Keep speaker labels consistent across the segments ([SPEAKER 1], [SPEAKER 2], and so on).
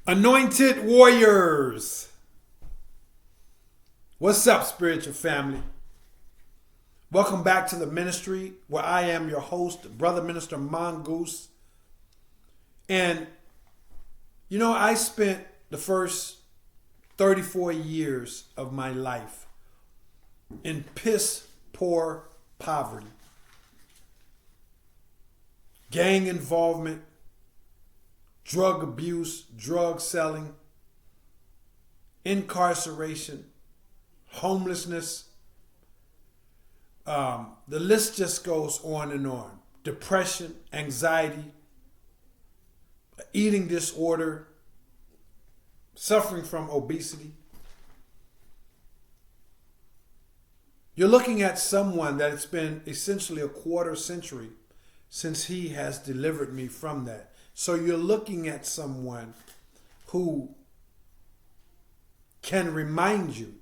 [SPEAKER 1] Anointed warriors. What's up, spiritual family? Welcome back to the ministry where I am your host, Brother Minister Mongoose. And, I spent the first 34 years of my life in piss poor poverty, gang involvement, drug abuse, drug selling, incarceration, homelessness. The list just goes on and on. Depression, anxiety, eating disorder, suffering from obesity. You're looking at someone that it's been essentially a quarter century since he has delivered me from that. So you're looking at someone who can remind you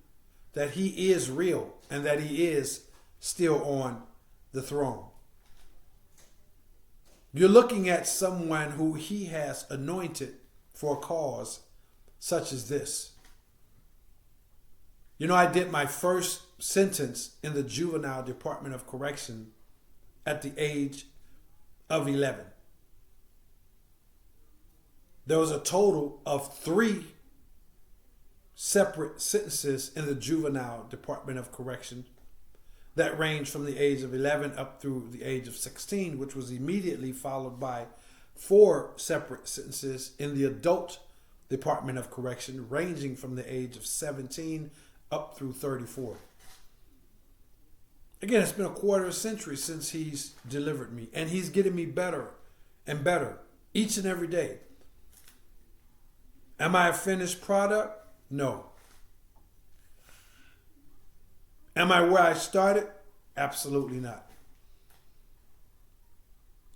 [SPEAKER 1] that he is real and that he is still on the throne. You're looking at someone who he has anointed for a cause such as this. I did my first sentence in the Juvenile Department of Correction at the age of 11. There was a total of 3 separate sentences in the Juvenile Department of Correction that ranged from the age of 11 up through the age of 16, which was immediately followed by 4 separate sentences in the Adult Department of Correction, ranging from the age of 17 up through 34. Again, it's been a quarter century since he's delivered me, and he's getting me better and better each and every day. Am I a finished product? No. Am I where I started? Absolutely not.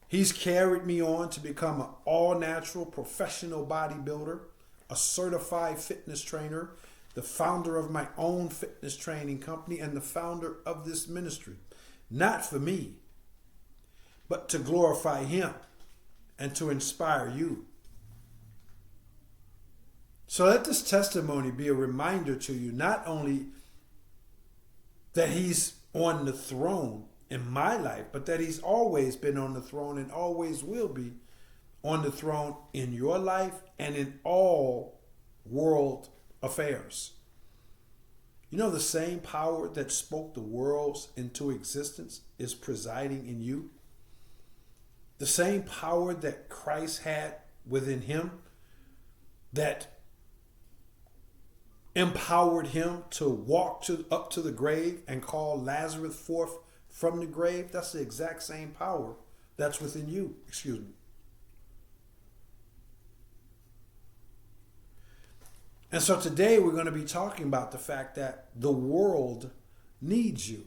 [SPEAKER 1] He's carried me on to become an all-natural professional bodybuilder, a certified fitness trainer, the founder of my own fitness training company, and the founder of this ministry. Not for me, but to glorify him and to inspire you. So let this testimony be a reminder to you, not only that he's on the throne in my life, but that he's always been on the throne and always will be on the throne in your life and in all world affairs. The same power that spoke the worlds into existence is presiding in you. The same power that Christ had within him that empowered him to walk up to the grave and call Lazarus forth from the grave. That's the exact same power that's within you. Excuse me. And so today we're going to be talking about the fact that the world needs you.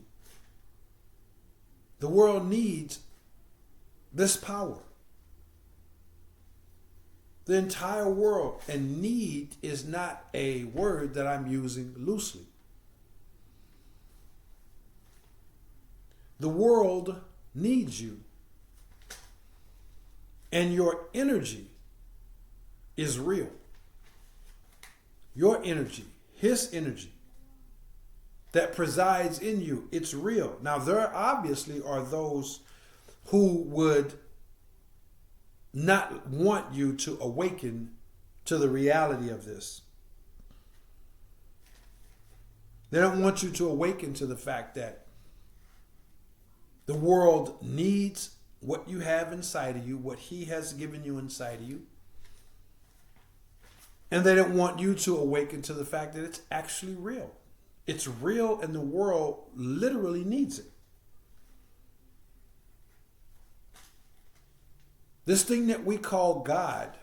[SPEAKER 1] The world needs this power. The entire world, and need is not a word that I'm using loosely. The world needs you. And your energy is real. Your energy, his energy that presides in you, it's real. Now, there obviously are those who would not want you to awaken to the reality of this. They don't want you to awaken to the fact that the world needs what you have inside of you, what he has given you inside of you. And they don't want you to awaken to the fact that it's actually real. It's real and the world literally needs it. This thing that we call God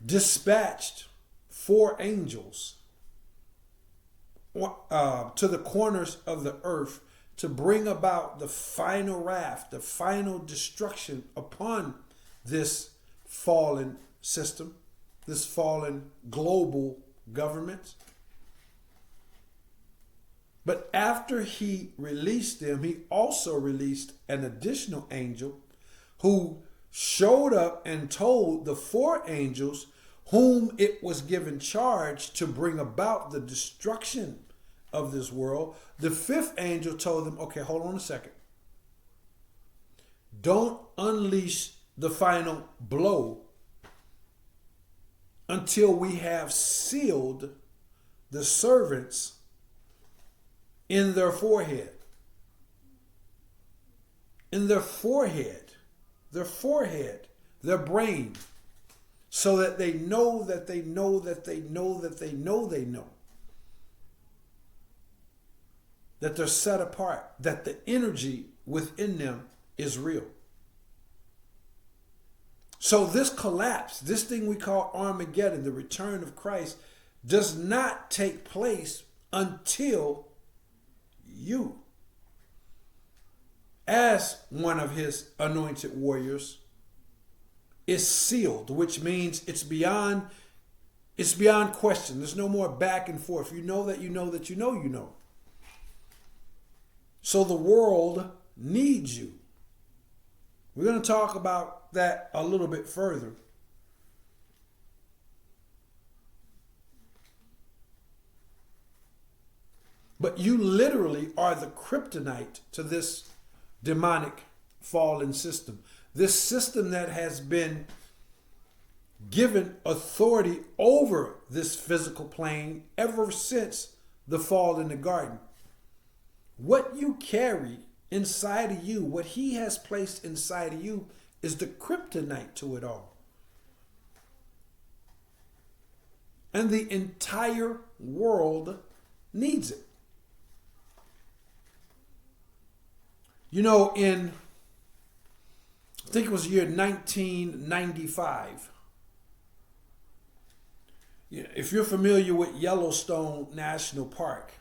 [SPEAKER 1] dispatched 4 angels to the corners of the earth to bring about the final wrath, the final destruction upon this fallen system, this fallen global government. But after he released them, he also released an additional angel who showed up and told the four angels whom it was given charge to bring about the destruction of this world. The fifth angel told them, okay, hold on a second. Don't unleash the final blow until we have sealed the servants in their forehead. In their forehead, their brain, so that they know that they know that they know that they know they know that they're set apart, that the energy within them is real. So this collapse, this thing we call Armageddon, the return of Christ, does not take place until you, as one of his anointed warriors, is sealed, which means it's beyond question. There's no more back and forth. You know that you know that you know you know. So the world needs you. We're going to talk about that a little bit further. But you literally are the kryptonite to this demonic fallen system. This system that has been given authority over this physical plane ever since the fall in the garden. What you carry inside of you, what he has placed inside of you, is the kryptonite to it all. And the entire world needs it. You know, I think it was the year 1995. If you're familiar with Yellowstone National Park,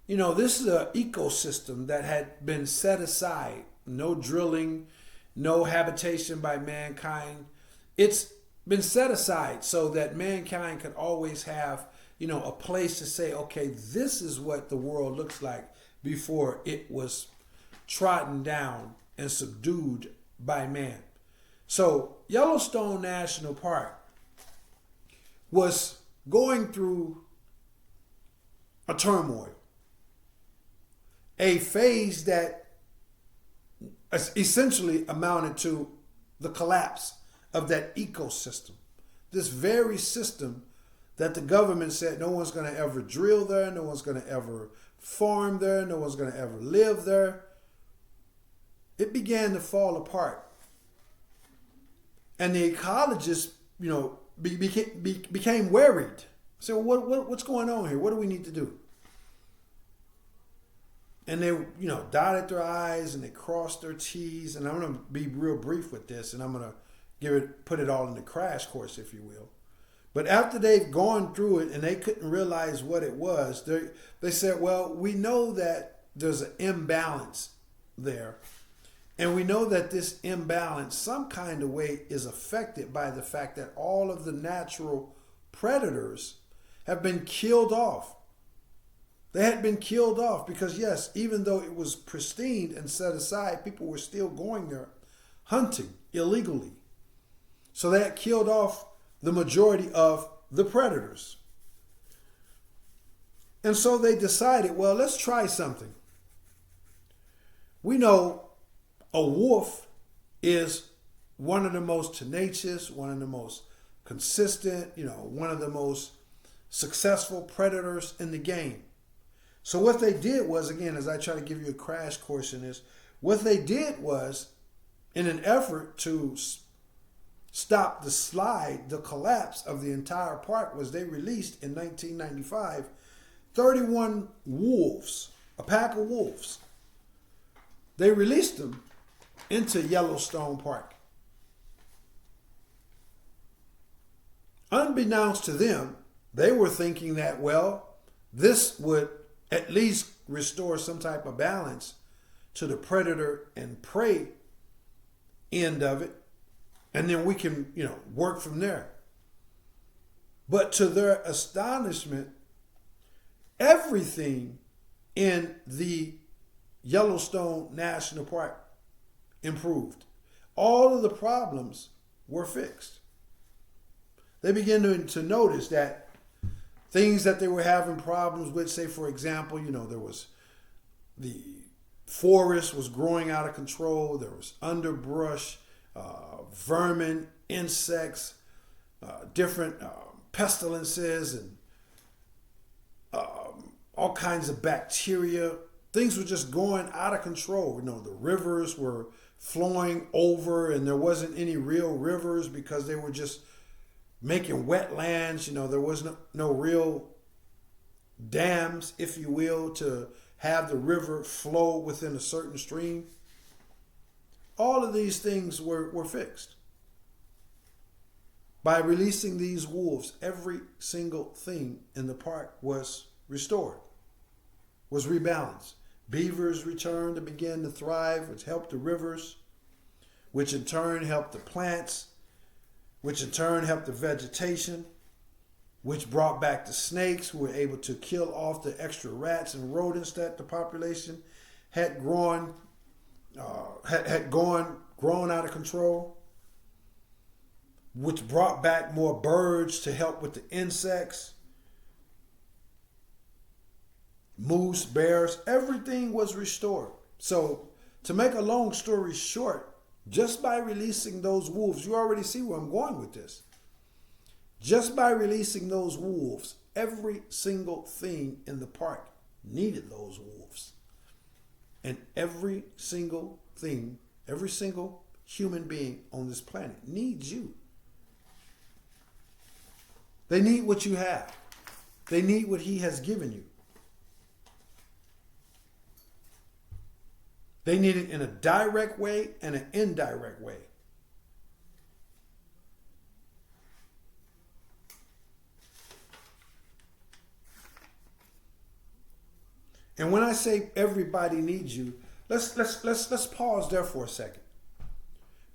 [SPEAKER 1] you know, this is an ecosystem that had been set aside. No drilling, no habitation by mankind. It's been set aside so that mankind could always have, a place to say, okay, this is what the world looks like before it was trodden down and subdued by man. So Yellowstone National Park was going through a turmoil, a phase that essentially amounted to the collapse of that ecosystem. This very system that the government said no one's going to ever drill there, no one's going to ever farm there, no one's going to ever live there. It began to fall apart. And the ecologists, became worried. So what's going on here? What do we need to do? And they, dotted their I's and they crossed their T's. And I'm going to be real brief with this, and I'm going to put it all in the crash course, if you will. But after they've gone through it and they couldn't realize what it was, they said, well, we know that there's an imbalance there. And we know that this imbalance, some kind of way, is affected by the fact that all of the natural predators have been killed off. They had been killed off because, yes, even though it was pristine and set aside, people were still going there hunting illegally. So they had killed off the majority of the predators. And so they decided, well, let's try something. We know a wolf is one of the most tenacious, one of the most consistent, one of the most successful predators in the game. So what they did was, again, as I try to give you a crash course in this, what they did was, in an effort to stop the collapse of the entire park, was they released in 1995 31 wolves, a pack of wolves. They released them into Yellowstone Park. Unbeknownst to them, they were thinking that, well, this would at least restore some type of balance to the predator and prey end of it, and then we can, work from there. But to their astonishment, everything in the Yellowstone National Park improved. all of the problems were fixed. They began to notice that things that they were having problems with, say, for example, there was the forest was growing out of control. There was underbrush, vermin, insects, different pestilences, and all kinds of bacteria. Things were just going out of control. The rivers were flowing over, and there wasn't any real rivers because they were just making wetlands. There was no real dams, if you will, to have the river flow within a certain stream. All of these things were fixed. By releasing these wolves, every single thing in the park was restored, was rebalanced. Beavers returned and began to thrive, which helped the rivers, which in turn helped the plants, which in turn helped the vegetation, which brought back the snakes, who were able to kill off the extra rats and rodents that the population had grown out of control, which brought back more birds to help with the insects, moose, bears, everything was restored. So, to make a long story short, just by releasing those wolves, you already see where I'm going with this. Just by releasing those wolves, every single thing in the park needed those wolves. And every single thing, every single human being on this planet needs you. They need what you have. They need what he has given you. They need it in a direct way and an indirect way. And when I say everybody needs you, let's pause there for a second.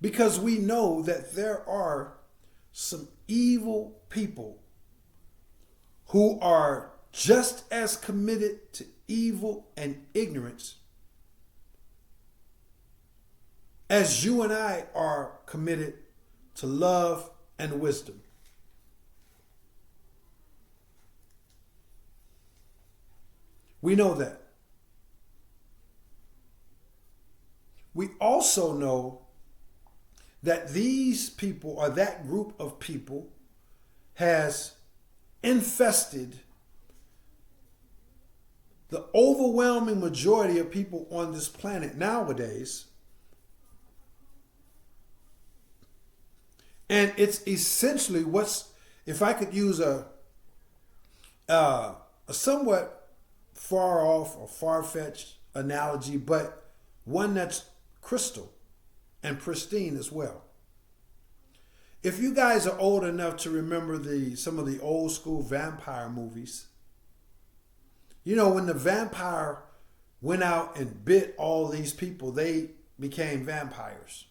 [SPEAKER 1] Because we know that there are some evil people who are just as committed to evil and ignorance as you and I are committed to love and wisdom. We know that. We also know that these people, or that group of people, has infested the overwhelming majority of people on this planet nowadays. And it's essentially if I could use a somewhat far off or far-fetched analogy, but one that's crystal and pristine as well. If you guys are old enough to remember some of the old school vampire movies, when the vampire went out and bit all these people, they became vampires.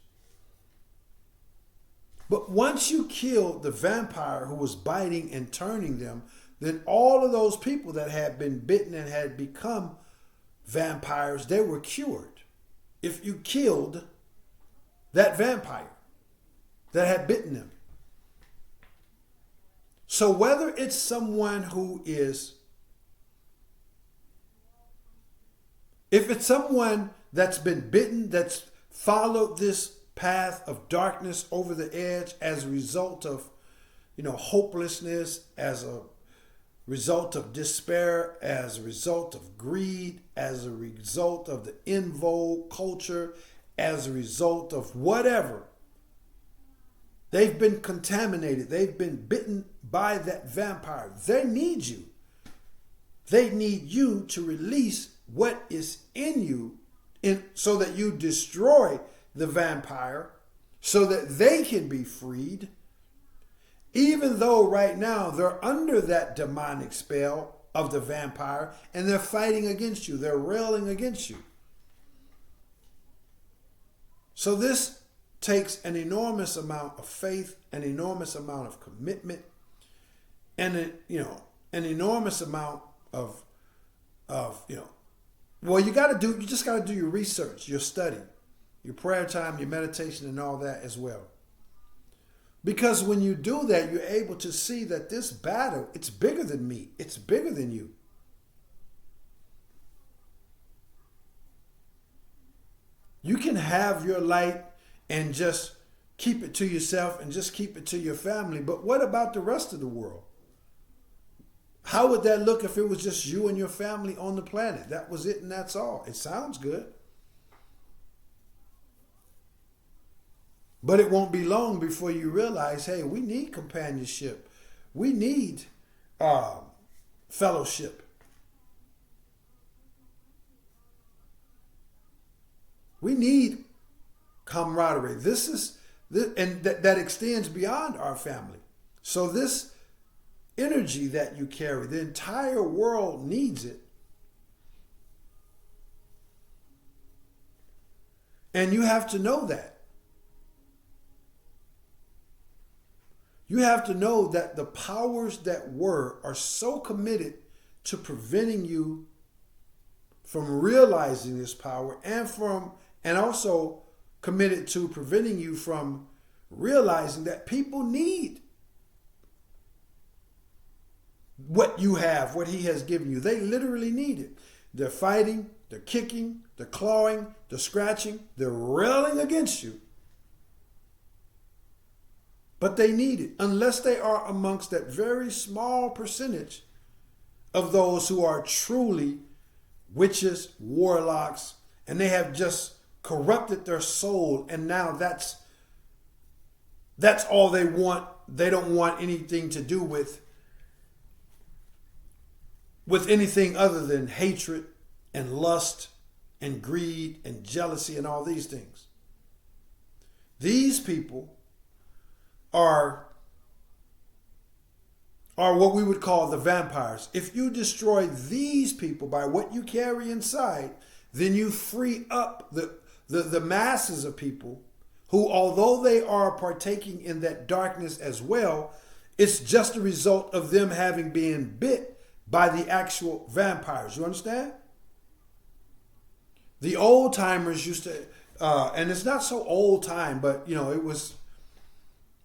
[SPEAKER 1] But once you killed the vampire who was biting and turning them, then all of those people that had been bitten and had become vampires, they were cured. If you killed that vampire that had bitten them. So whether it's someone if it's someone that's been bitten, that's followed this path of darkness over the edge as a result of, hopelessness, as a result of despair, as a result of greed, as a result of the in vogue culture, as a result of whatever. They've been contaminated. They've been bitten by that vampire. They need you. They need you to release what is in you so that you destroy the vampire so that they can be freed. Even though right now they're under that demonic spell of the vampire and they're fighting against you. They're railing against you. So this takes an enormous amount of faith, an enormous amount of commitment, and an enormous amount of you just got to do your research, your study. your prayer time, your meditation, and all that as well. Because when you do that, you're able to see that this battle, it's bigger than me. It's bigger than you. You can have your light and just keep it to yourself and just keep it to your family. But what about the rest of the world? How would that look if it was just you and your family on the planet? That was it and that's all. It sounds good. But it won't be long before you realize, hey, we need companionship. We need fellowship. We need camaraderie. And that extends beyond our family. So this energy that you carry, the entire world needs it. And you have to know that. You have to know that the powers that were are so committed to preventing you from realizing this power and also committed to preventing you from realizing that people need what you have, what he has given you. They literally need it. They're fighting, they're kicking, they're clawing, they're scratching, they're railing against you. But they need it, unless they are amongst that very small percentage of those who are truly witches, warlocks, and they have just corrupted their soul, and now that's all they want. They don't want anything to do with anything other than hatred and lust and greed and jealousy and all these things. These people are what we would call the vampires. If you destroy these people by what you carry inside, then you free up the masses of people who, although they are partaking in that darkness as well, it's just a result of them having been bit by the actual vampires. You understand? The old timers used to, and it's not so old time, but it was,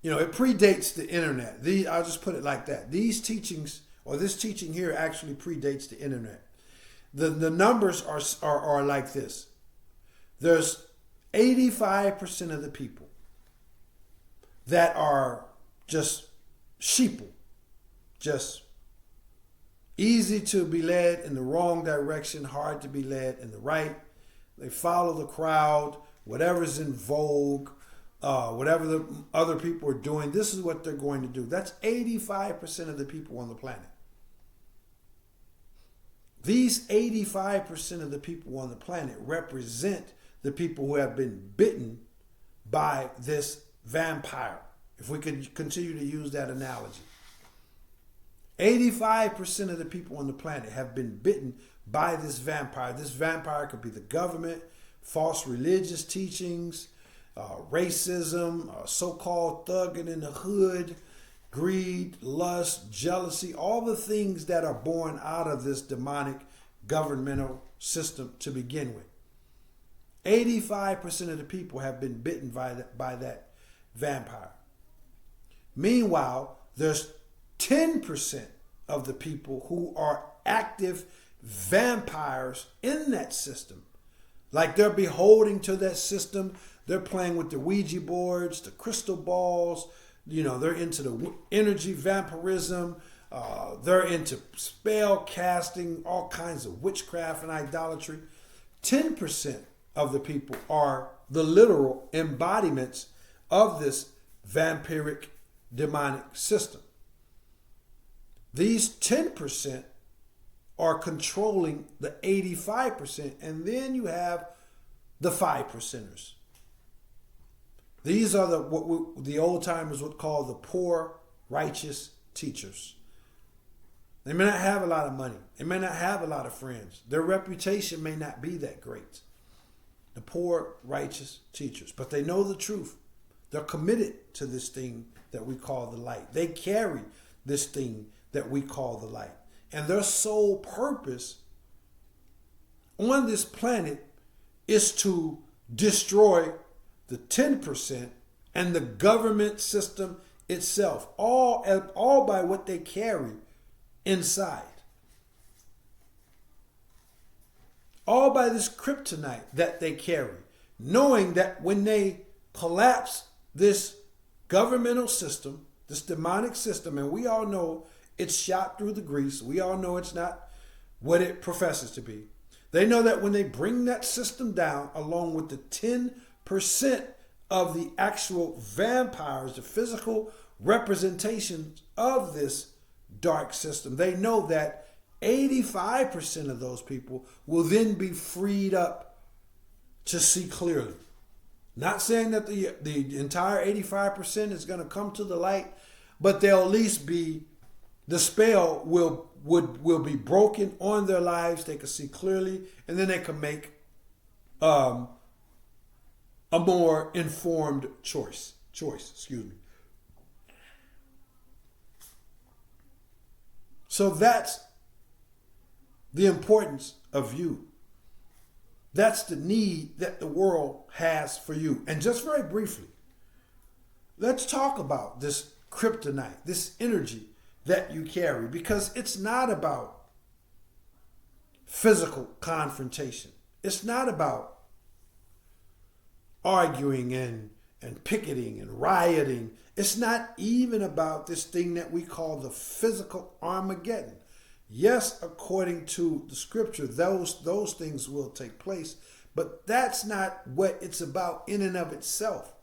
[SPEAKER 1] it predates the internet. I'll just put it like that. These teachings, or this teaching here, actually predates the internet. The numbers are like this. There's 85% of the people that are just sheeple, just easy to be led in the wrong direction, hard to be led in the right. They follow the crowd, whatever's in vogue, whatever the other people are doing, this is what they're going to do. That's 85% of the people on the planet. These 85% of the people on the planet represent the people who have been bitten by this vampire, if we could continue to use that analogy. 85% of the people on the planet have been bitten by this vampire. This vampire could be the government, false religious teachings, racism, so-called thugging in the hood, greed, lust, jealousy, all the things that are born out of this demonic governmental system to begin with. 85% of the people have been bitten by that vampire. Meanwhile, there's 10% of the people who are active vampires in that system. Like they're beholding to that system. They're playing with the Ouija boards, the crystal balls. They're into the energy vampirism. They're into spell casting, all kinds of witchcraft and idolatry. 10% of the people are the literal embodiments of this vampiric demonic system. These 10% are controlling the 85%, and then you have the 5%ers. These are what the old timers would call the poor righteous teachers. They may not have a lot of money. They may not have a lot of friends. Their reputation may not be that great. The poor righteous teachers, but they know the truth. They're committed to this thing that we call the light. They carry this thing that we call the light. And their sole purpose on this planet is to destroy the 10% and the government system itself, all by what they carry inside. All by this kryptonite that they carry, knowing that when they collapse this governmental system, this demonic system, and we all know it's shot through the grease, we all know it's not what it professes to be. They know that when they bring that system down, along with the 10% of the actual vampires, the physical representations of this dark system, they know that 85% of those people will then be freed up to see clearly. Not saying that the entire 85% is going to come to the light, but they'll at least be, the spell will be broken on their lives. They can see clearly, and then they can make a more informed choice. So that's the importance of you. That's the need that the world has for you. And just very briefly, let's talk about this kryptonite, this energy that you carry, because it's not about physical confrontation. It's not about arguing and picketing and rioting. It's not even about this thing that we call the physical Armageddon. Yes, according to the scripture, those things will take place, but that's not what it's about in and of itself.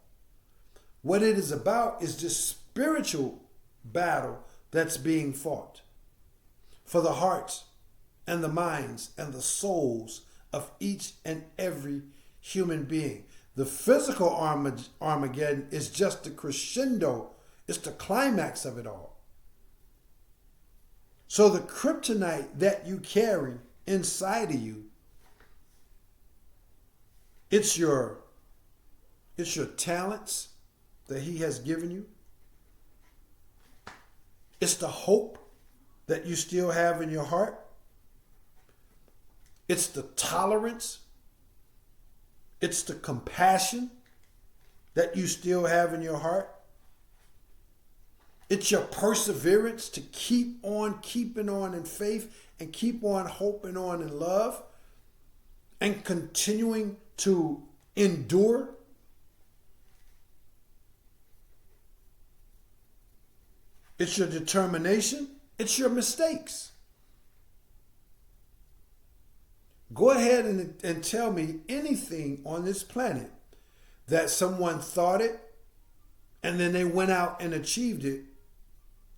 [SPEAKER 1] What it is about is this spiritual battle that's being fought for the hearts and the minds and the souls of each and every human being. The physical Armageddon is just the crescendo, it's the climax of it all. So the kryptonite that you carry inside of you, it's your talents that he has given you. It's the hope that you still have in your heart. It's the tolerance. It's the compassion that you still have in your heart. It's your perseverance to keep on keeping on in faith and keep on hoping on in love and continuing to endure. It's your determination. It's your mistakes. Go ahead and tell me anything on this planet that someone thought it and then they went out and achieved it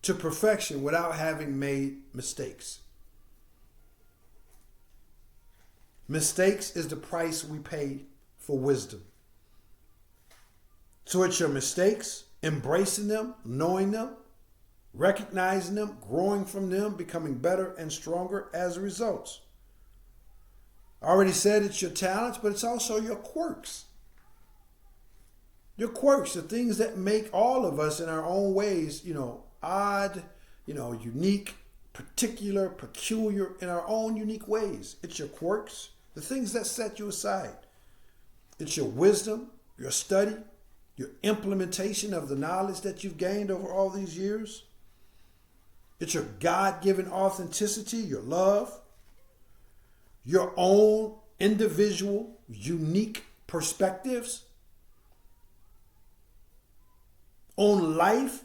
[SPEAKER 1] to perfection without having made mistakes. Mistakes is the price we pay for wisdom. So it's your mistakes, embracing them, knowing them, recognizing them, growing from them, becoming better and stronger as a result. I already said it's your talents, but it's also your quirks. Your quirks, the things that make all of us in our own ways, odd, unique, particular, peculiar in our own unique ways. It's your quirks, the things that set you aside. It's your wisdom, your study, your implementation of the knowledge that you've gained over all these years. It's your God-given authenticity, your love, your own individual, unique perspectives on life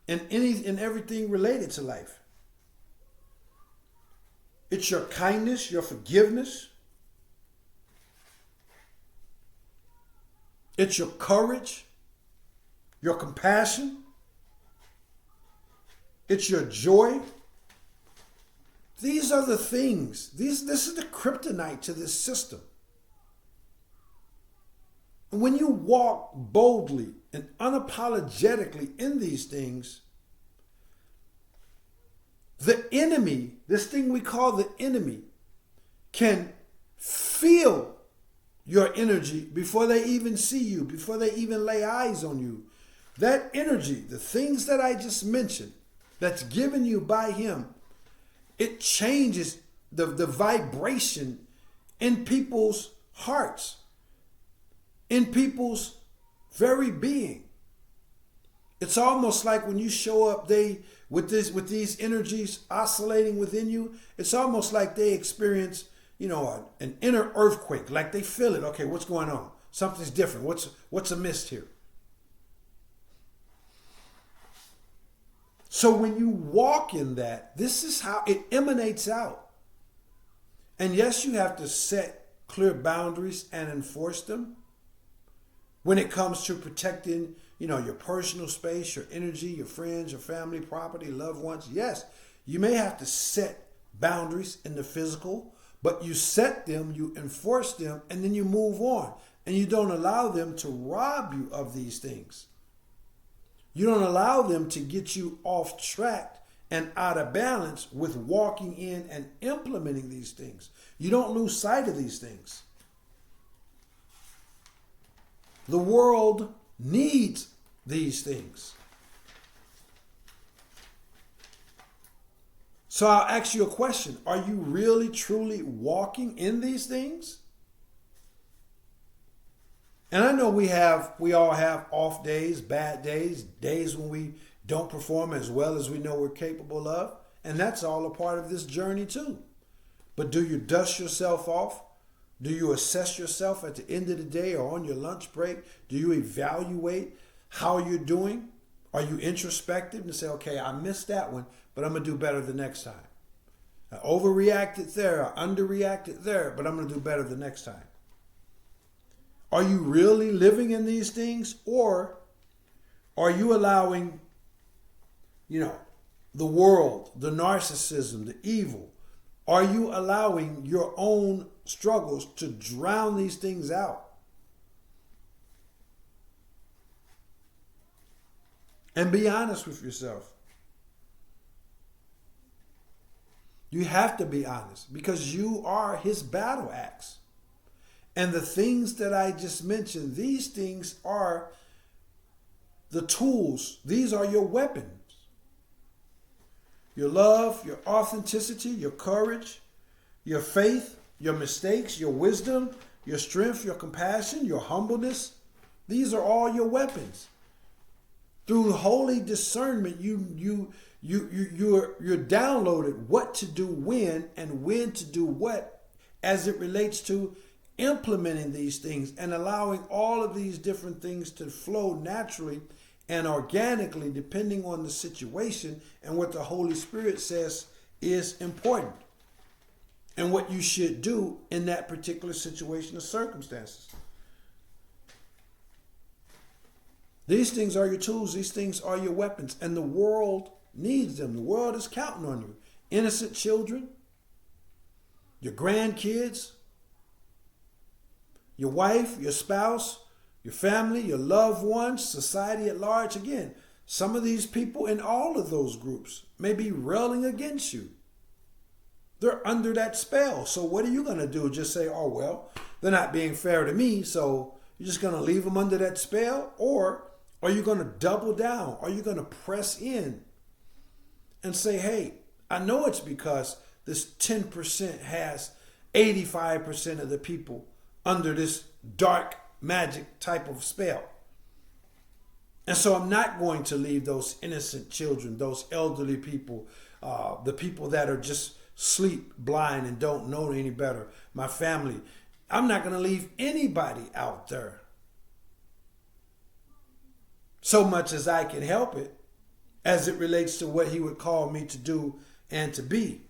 [SPEAKER 1] and everything related to life. It's your kindness, your forgiveness. It's your courage, your compassion. It's your joy. These are the things. This is the kryptonite to this system. And when you walk boldly and unapologetically in these things, the enemy, this thing we call the enemy, can feel your energy before they even see you, before they even lay eyes on you. That energy, the things that I just mentioned, that's given you by him, it changes the vibration in people's hearts. in people's very being. It's almost like when you show up, with these energies oscillating within you, it's almost like they experience, an inner earthquake. Like they feel it. Okay, what's going on? Something's different. What's amiss here? So when you walk in that, this is how it emanates out. And yes, you have to set clear boundaries and enforce them. When it comes to protecting, your personal space, your energy, your friends, your family, property, loved ones, yes, you may have to set boundaries in the physical, but you set them, you enforce them, and then you move on. And you don't allow them to rob you of these things. You don't allow them to get you off track and out of balance with walking in and implementing these things. You don't lose sight of these things. The world needs these things. So I'll ask you a question. Are you really, truly walking in these things? And I know we all have off days, bad days, days when we don't perform as well as we know we're capable of. And that's all a part of this journey too. But do you dust yourself off? Do you assess yourself at the end of the day or on your lunch break? Do you evaluate how you're doing? Are you introspective and say, okay, I missed that one, but I'm going to do better the next time. I overreacted there, I underreacted there, but I'm going to do better the next time. Are you really living in these things, or are you allowing, the world, the narcissism, the evil? Are you allowing your own struggles to drown these things out? And be honest with yourself. You have to be honest because you are his battle axe. And the things that I just mentioned, these things are the tools. These are your weapons. Your love, your authenticity, your courage, your faith, your mistakes, your wisdom, your strength, your compassion, your humbleness. These are all your weapons. Through holy discernment, you're downloaded what to do when and when to do what as it relates to implementing these things and allowing all of these different things to flow naturally and organically depending on the situation and what the Holy Spirit says is important and what you should do in that particular situation or circumstances. These things are your tools. These things are your weapons. And the world needs them. The world is counting on you. Innocent children, your grandkids, your wife, your spouse, your family, your loved ones, society at large. Again, some of these people in all of those groups may be railing against you. They're under that spell. So what are you going to do? Just say, oh, well, they're not being fair to me. So you're just going to leave them under that spell? Or are you going to double down? Are you going to press in and say, hey, I know it's because this 10% has 85% of the people under this dark magic type of spell. And so I'm not going to leave those innocent children, those elderly people, the people that are just sleep blind and don't know any better, my family. I'm not going to leave anybody out there. So much as I can help it, as it relates to what he would call me to do and to be.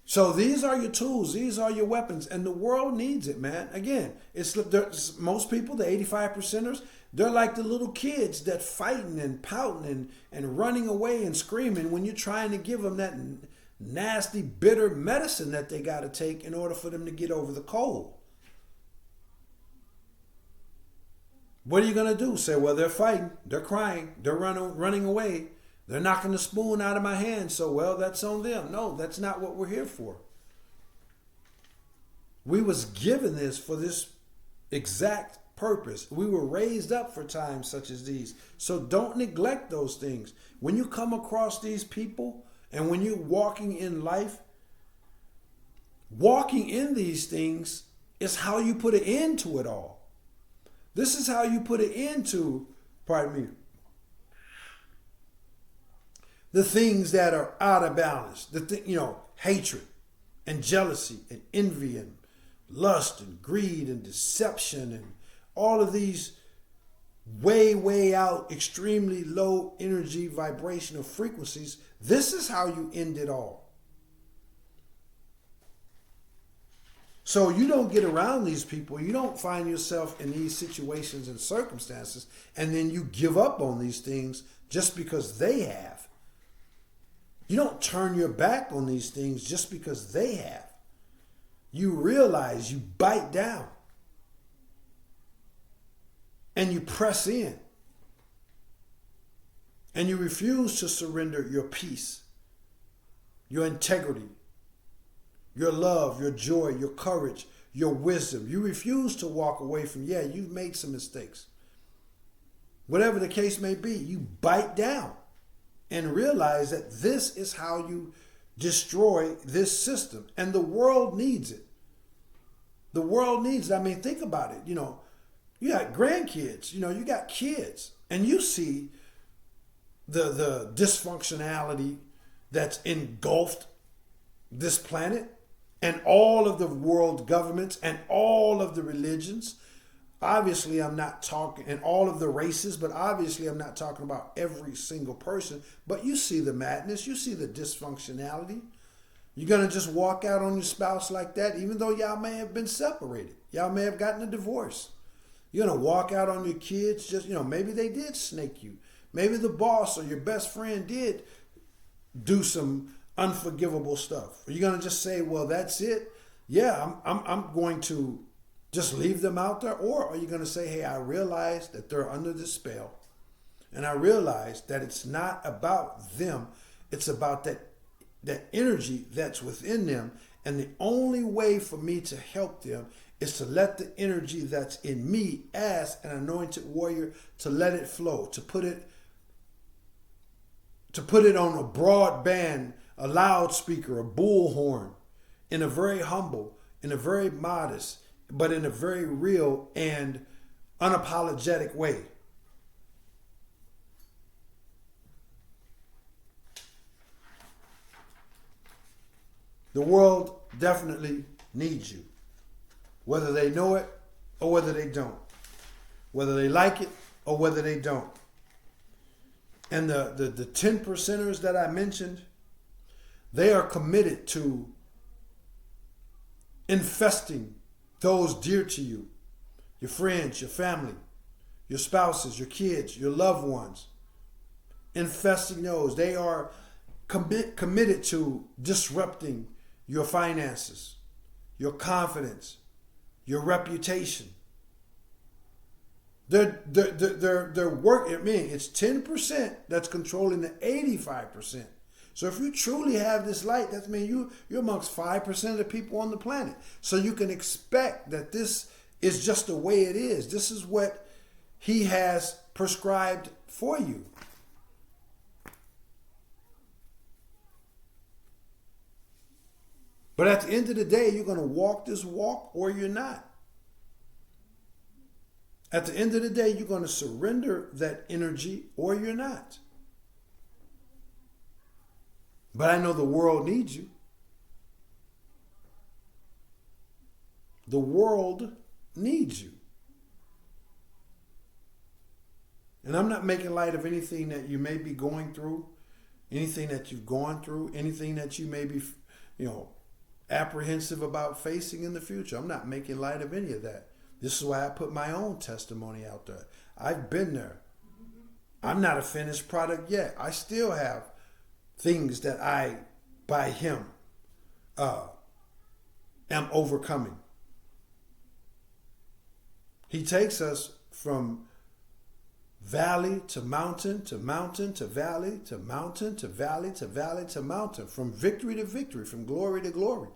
[SPEAKER 1] So these are your tools. These are your weapons. And the world needs it, man. Again, it's most people, the 85%ers, they're like the little kids that fighting and pouting and running away and screaming when you're trying to give them that nasty, bitter medicine that they got to take in order for them to get over the cold. What are you going to do? Say, well, they're fighting, they're crying, they're running away. They're knocking the spoon out of my hand, so, well, that's on them. No, that's not what we're here for. We was given this for this exact purpose. We were raised up for times such as these. So don't neglect those things. When you come across these people and when you're walking in life, walking in these things is how you put an end to it all. This is how you put an end to, pardon me, the things that are out of balance. Hatred and jealousy and envy and lust and greed and deception and all of these way out, extremely low energy vibrational frequencies. This is how you end it all. So you don't get around these people. You don't find yourself in these situations and circumstances and then you give up on these things just because they have. You don't turn your back on these things just because they have. You realize, you bite down and you press in and you refuse to surrender your peace, your integrity, your love, your joy, your courage, your wisdom. You refuse to walk away from, you've made some mistakes. Whatever the case may be, you bite down and realize that this is how you destroy this system. And the world needs it. The world needs it. I mean, think about it. You got grandkids, you got kids, and you see the dysfunctionality that's engulfed this planet and all of the world governments and all of the religions. Obviously, I'm not talking, and all of the races, but obviously I'm not talking about every single person. But you see the madness, you see the dysfunctionality. You're going to just walk out on your spouse like that, even though y'all may have been separated. Y'all may have gotten a divorce. You're going to walk out on your kids, just, maybe they did snake you. Maybe the boss or your best friend did do some unforgivable stuff. Are you going to just say, well, that's it? Yeah, I'm going to just leave them out there? Or are you going to say, hey, I realize that they're under this spell, and I realize that it's not about them, it's about that energy that's within them, and the only way for me to help them is to let the energy that's in me as an anointed warrior, to let it flow, to put it on a broadband, a loudspeaker, a bullhorn, in a very humble, in a very modest, but in a very real and unapologetic way. The world definitely needs you, whether they know it or whether they don't, whether they like it or whether they don't. And the 10 percenters that I mentioned, they are committed to infesting those dear to you, your friends, your family, your spouses, your kids, your loved ones. Infesting those. They are committed to disrupting your finances, your confidence, your reputation. They're working. I mean, it's 10% that's controlling the 85%. So if you truly have this light, that means you're amongst 5% of the people on the planet. So you can expect that this is just the way it is. This is what he has prescribed for you. But at the end of the day, you're going to walk this walk or you're not. At the end of the day, you're going to surrender that energy or you're not. But I know the world needs you. The world needs you. And I'm not making light of anything that you may be going through, anything that you've gone through, anything that you may be, apprehensive about facing in the future. I'm not making light of any of that. This is why I put my own testimony out there. I've been there. I'm not a finished product yet. I still have things that I, by him, am overcoming. He takes us from valley to mountain to mountain to valley to mountain to valley to valley to mountain, from victory to victory, from glory to glory.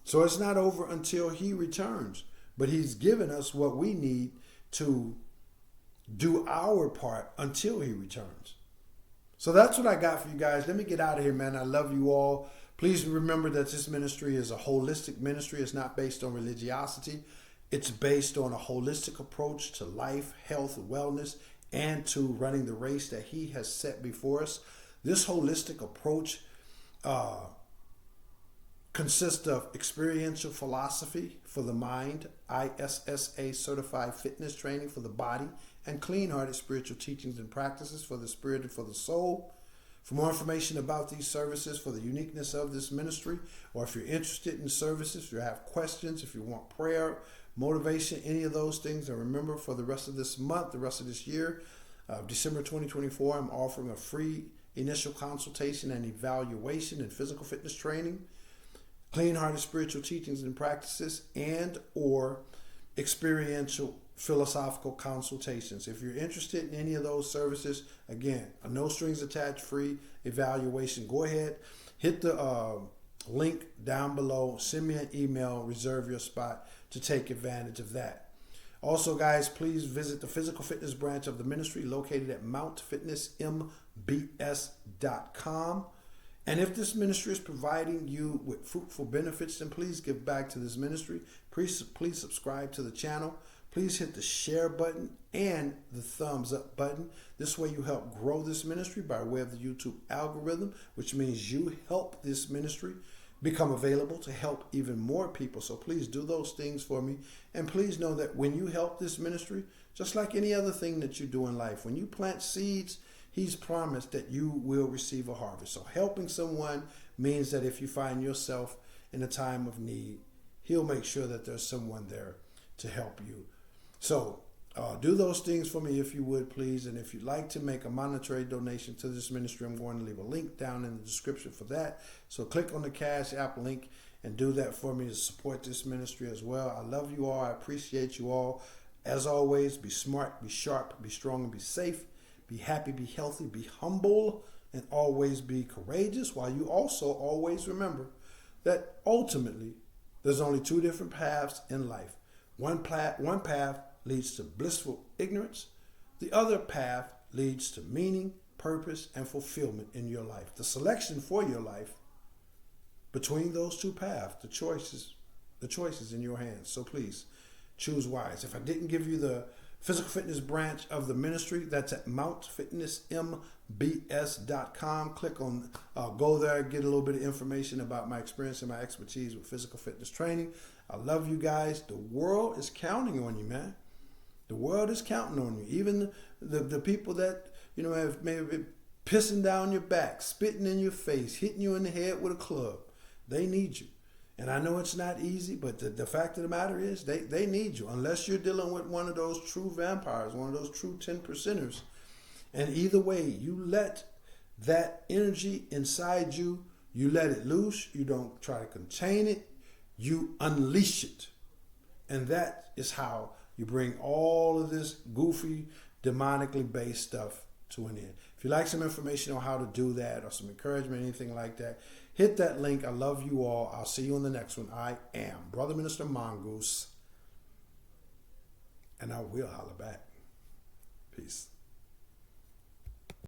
[SPEAKER 1] So it's not over until he returns. but he's given us what we need to do our part until he returns. So that's what I got for you guys. Let me get out of here, man. I love you all. Please remember that this ministry is a holistic ministry. It's not based on religiosity. It's based on a holistic approach to life, health, wellness, and to running the race that he has set before us. This holistic approach consists of experiential philosophy for the mind, ISSA certified fitness training for the body, and clean-hearted spiritual teachings and practices for the spirit and for the soul. For more information about these services, for the uniqueness of this ministry, or if you're interested in services, if you have questions, if you want prayer, motivation, any of those things, and remember, for the rest of this month, the rest of this year, December 2024, I'm offering a free initial consultation and evaluation in physical fitness training, clean-hearted spiritual teachings and practices, and or experiential philosophical consultations. If you're interested in any of those services, again, a no strings attached free evaluation. Go ahead, hit the link down below, send me an email, reserve your spot to take advantage of that. Also, guys, please visit the physical fitness branch of the ministry located at mountfitnessmbs.com. And if this ministry is providing you with fruitful benefits, then please give back to this ministry. Please subscribe to the channel. Please hit the share button and the thumbs up button. This way you help grow this ministry by way of the YouTube algorithm, which means you help this ministry become available to help even more people. So please do those things for me. And please know that when you help this ministry, just like any other thing that you do in life, when you plant seeds, he's promised that you will receive a harvest. So helping someone means that if you find yourself in a time of need, he'll make sure that there's someone there to help you. So do those things for me if you would, please. And if you'd like to make a monetary donation to this ministry, I'm going to leave a link down in the description for that. So click on the Cash App link and do that for me to support this ministry as well. I love you all. I appreciate you all. As always, be smart, be sharp, be strong, and be safe. Be happy, be healthy, be humble, and always be courageous, while you also always remember that ultimately there's only two different paths in life. One path leads to blissful ignorance. The other path leads to meaning, purpose, and fulfillment in your life. The selection for your life between those two paths, the choices in your hands. So please choose wise. If I didn't give you the physical fitness branch of the ministry, that's at mountfitnessmbs.com. Click on, go there, get a little bit of information about my experience and my expertise with physical fitness training. I love you guys. The world is counting on you, man. The world is counting on you. Even the people that, have maybe been pissing down your back, spitting in your face, hitting you in the head with a club. They need you. And I know it's not easy, but the fact of the matter is they need you. Unless you're dealing with one of those true vampires, one of those true 10%ers. And either way, you let that energy inside you, you let it loose. You don't try to contain it. You unleash it. And that is how you bring all of this goofy, demonically based stuff to an end. If you'd like some information on how to do that or some encouragement, anything like that, hit that link. I love you all. I'll see you on the next one. I am Brother Minister Mongoose, and I will holler back. Peace.